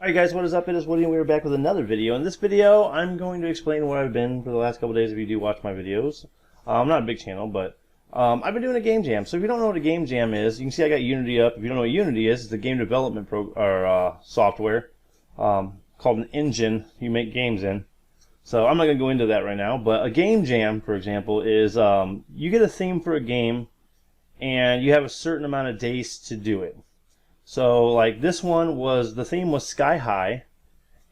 Alright guys, what is up? It is Woody and we are back with another video. In this video, I'm going to explain where I've been for the last couple days if you do watch my videos. I'm not a big channel, but I've been doing a game jam. So if you don't know what a game jam is, you can see I got Unity up. If you don't know what Unity is, it's a game development software called an engine you make games in. So I'm not going to go into that right now, but a game jam, for example, is you get a theme for a game and you have a certain amount of days to do it. So like this one was, the theme was SkyHigh,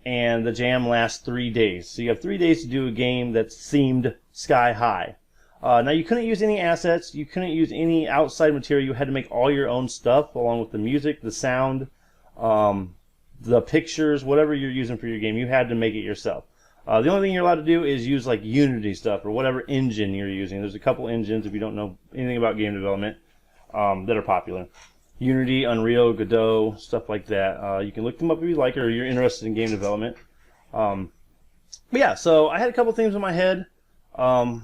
and the jam lasts 3 days. So you have 3 days to do a game that's themed SkyHigh. Now you couldn't use any assets, you couldn't use any outside material, you had to make all your own stuff along with the music, the sound, the pictures, whatever you're using for your game, you had to make it yourself. The only thing you're allowed to do is use like Unity stuff or whatever engine you're using. There's a couple engines, if you don't know anything about game development, that are popular. Unity, Unreal, Godot, stuff like that. You can look them up if you like or you're interested in game development. But yeah, so I had a couple themes in my head. You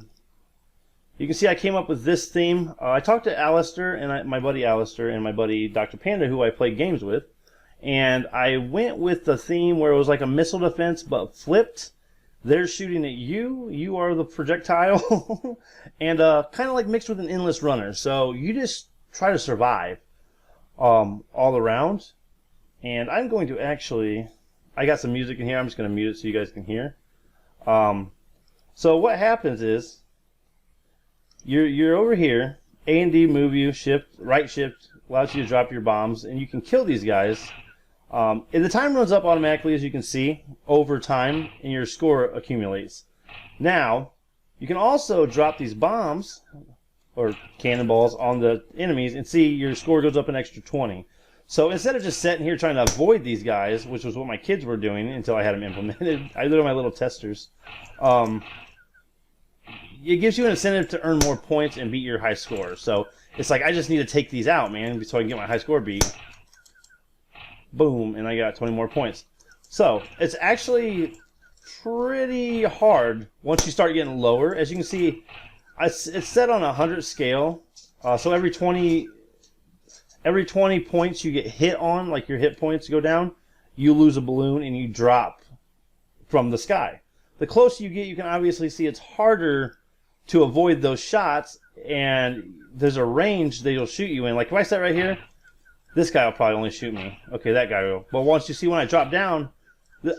can see I came up with this theme. I talked to Alistair, and my buddy Alistair, and my buddy Dr. Panda, who I play games with. And I went with the theme where it was like a missile defense, but flipped. They're shooting at you, you are the projectile, and kind of like mixed with an endless runner. So you just try to survive all around. And I'm going to actually, I got some music in here, I'm just going to mute it so you guys can hear. So what happens is, you're over here, A and D move you, shift, right shift allows you to drop your bombs, and you can kill these guys. And the time runs up automatically, as you can see, over time, and your score accumulates. Now, you can also drop these bombs, or cannonballs, on the enemies, and see your score goes up an extra 20. So instead of just sitting here trying to avoid these guys, which was what my kids were doing until I had them implemented, I did my little testers, it gives you an incentive to earn more points and beat your high score. So it's like, I just need to take these out, man, so I can get my high score beat. Boom, and I got 20 more points. So it's actually pretty hard once you start getting lower. As you can see, it's set on a 100 scale. So every 20 points you get hit on, like your hit points go down, you lose a balloon and you drop from the sky. The closer you get, you can obviously see it's harder to avoid those shots, and there's a range that he'll shoot you in. Like if I sit right here, this guy will probably only shoot me. Okay, that guy will. But once you see when I drop down,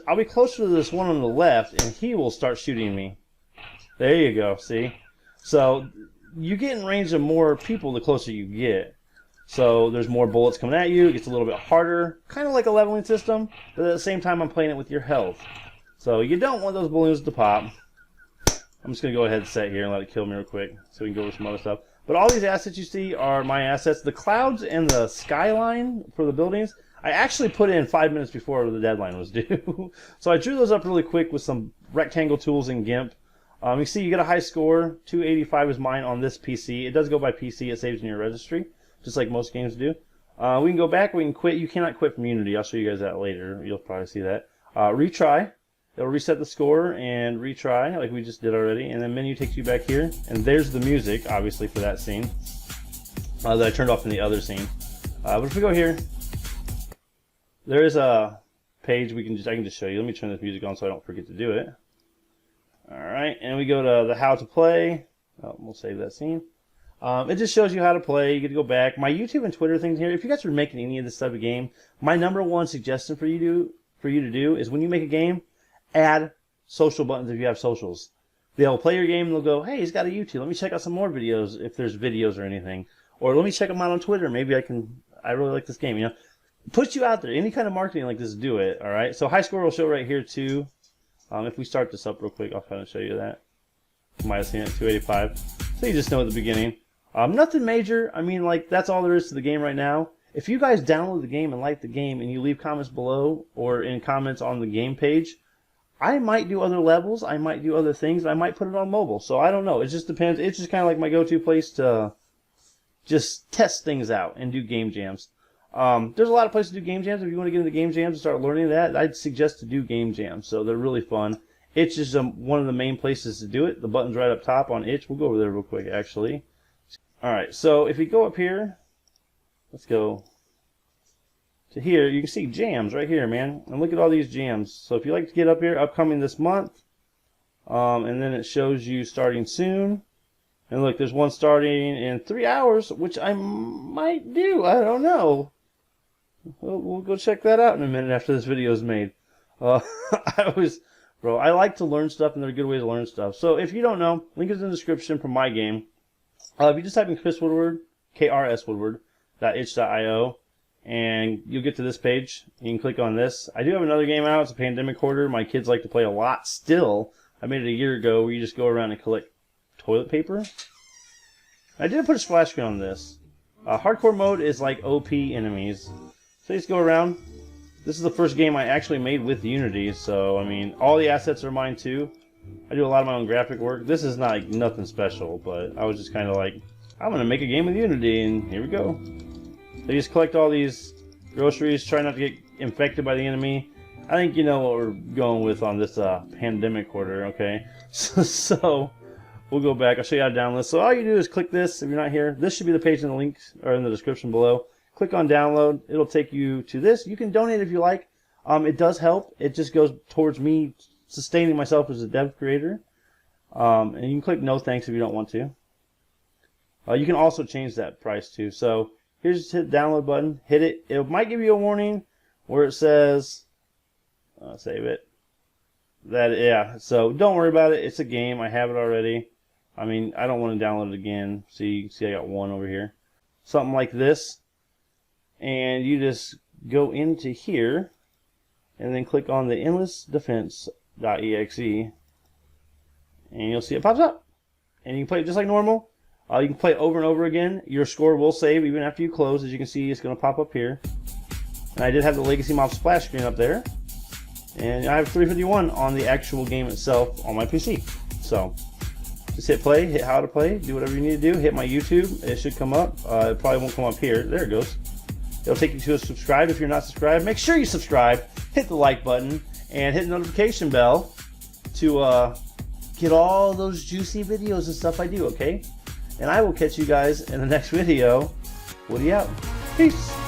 I'll be closer to this one on the left, and he will start shooting me. There you go, see? So you get in range of more people the closer you get. So there's more bullets coming at you. It gets a little bit harder. Kind of like a leveling system, but at the same time I'm playing it with your health. So you don't want those balloons to pop. I'm just going to go ahead and set here and let it kill me real quick so we can go over some other stuff. But all these assets you see are my assets. The clouds and the skyline for the buildings, I actually put in 5 minutes before the deadline was due. So I drew those up really quick with some rectangle tools in GIMP. You see you get a high score. 285 is mine on this PC. It does go by PC. It saves in your registry, just like most games do. We can go back. We can quit. You cannot quit from Unity. I'll show you guys that later. You'll probably see that. Retry. It'll reset the score and retry like we just did already, and then menu takes you back here, and there's the music obviously for that scene that I turned off in the other scene. But if we go here, there is a page I can just show you. Let me turn this music on so I don't forget to do it. Alright, and we go to the how to play. We'll save that scene. It just shows you how to play. You get to go back. My YouTube and Twitter things here, if you guys are making any of this type of game, my #1 suggestion for you to do is when you make a game, add social buttons if you have socials. They'll play your game and they'll go, hey, he's got a YouTube. Let me check out some more videos if there's videos or anything. Or let me check them out on Twitter. Maybe I really like this game, you know. Put you out there. Any kind of marketing like this, do it, all right? So high score will show right here too. If we start this up real quick, I'll kind of show you that. You might have seen it, 285. So you just know at the beginning. Nothing major. I mean, like, that's all there is to the game right now. If you guys download the game and like the game and you leave comments below or in comments on the game page, I might do other levels, I might do other things, and I might put it on mobile. So I don't know. It just depends. It's just kind of like my go-to place to just test things out and do game jams. There's a lot of places to do game jams. If you want to get into game jams and start learning that, I'd suggest to do game jams. So they're really fun. Itch is one of the main places to do it. The button's right up top on Itch. We'll go over there real quick, actually. All right. So if we go up here, let's go to here, you can see jams right here, man. And look at all these jams. So if you like to get up here, upcoming this month, and then it shows you starting soon. And look, there's one starting in 3 hours, which I might do. I don't know. We'll go check that out in a minute after this video is made. I like to learn stuff, and there are good ways to learn stuff. So if you don't know, link is in the description for my game. If you just type in Chris Woodward, KRS Woodward.itch.io, and you'll get to this page. You can click on this. I do have another game out. It's a Pandemic Hoarder. My kids like to play a lot still. I made it a year ago where you just go around and collect toilet paper. I didn't put a splash screen on this. Hardcore mode is like OP enemies. So you just go around. This is the first game I actually made with Unity, so I mean, all the assets are mine too. I do a lot of my own graphic work. This is not like nothing special, but I was just kind of like, I'm gonna make a game with Unity, and here we go. So you just collect all these groceries, try not to get infected by the enemy. I think you know what we're going with on this Pandemic Hoarder, okay? So we'll go back. I'll show you how to download. So all you do is click this if you're not here. This should be the page in the links or in the description below. Click on download. It'll take you to this. You can donate if you like. It does help. It just goes towards me sustaining myself as a dev creator. And you can click no thanks if you don't want to. You can also change that price too. So here's just hit the download button. Hit it. It might give you a warning where it says, save it. Yeah. So don't worry about it. It's a game. I have it already. I mean, I don't want to download it again. So you can see I got one over here. Something like this. And you just go into here and then click on the endlessdefense.exe, and you'll see it pops up, and you can play it just like normal. You can play it over and over again. Your score will save even after you close. As you can see, it's going to pop up here. And I did have the Legacy Mob splash screen up there, and I have 351 on the actual game itself on my PC. So just hit play, hit how to play, do whatever you need to do. Hit my YouTube. It should come up. It probably won't come up here. There it goes. It'll take you to a subscribe if you're not subscribed. Make sure you subscribe, hit the like button, and hit the notification bell to get all those juicy videos and stuff I do, okay? And I will catch you guys in the next video. Woody out. Peace.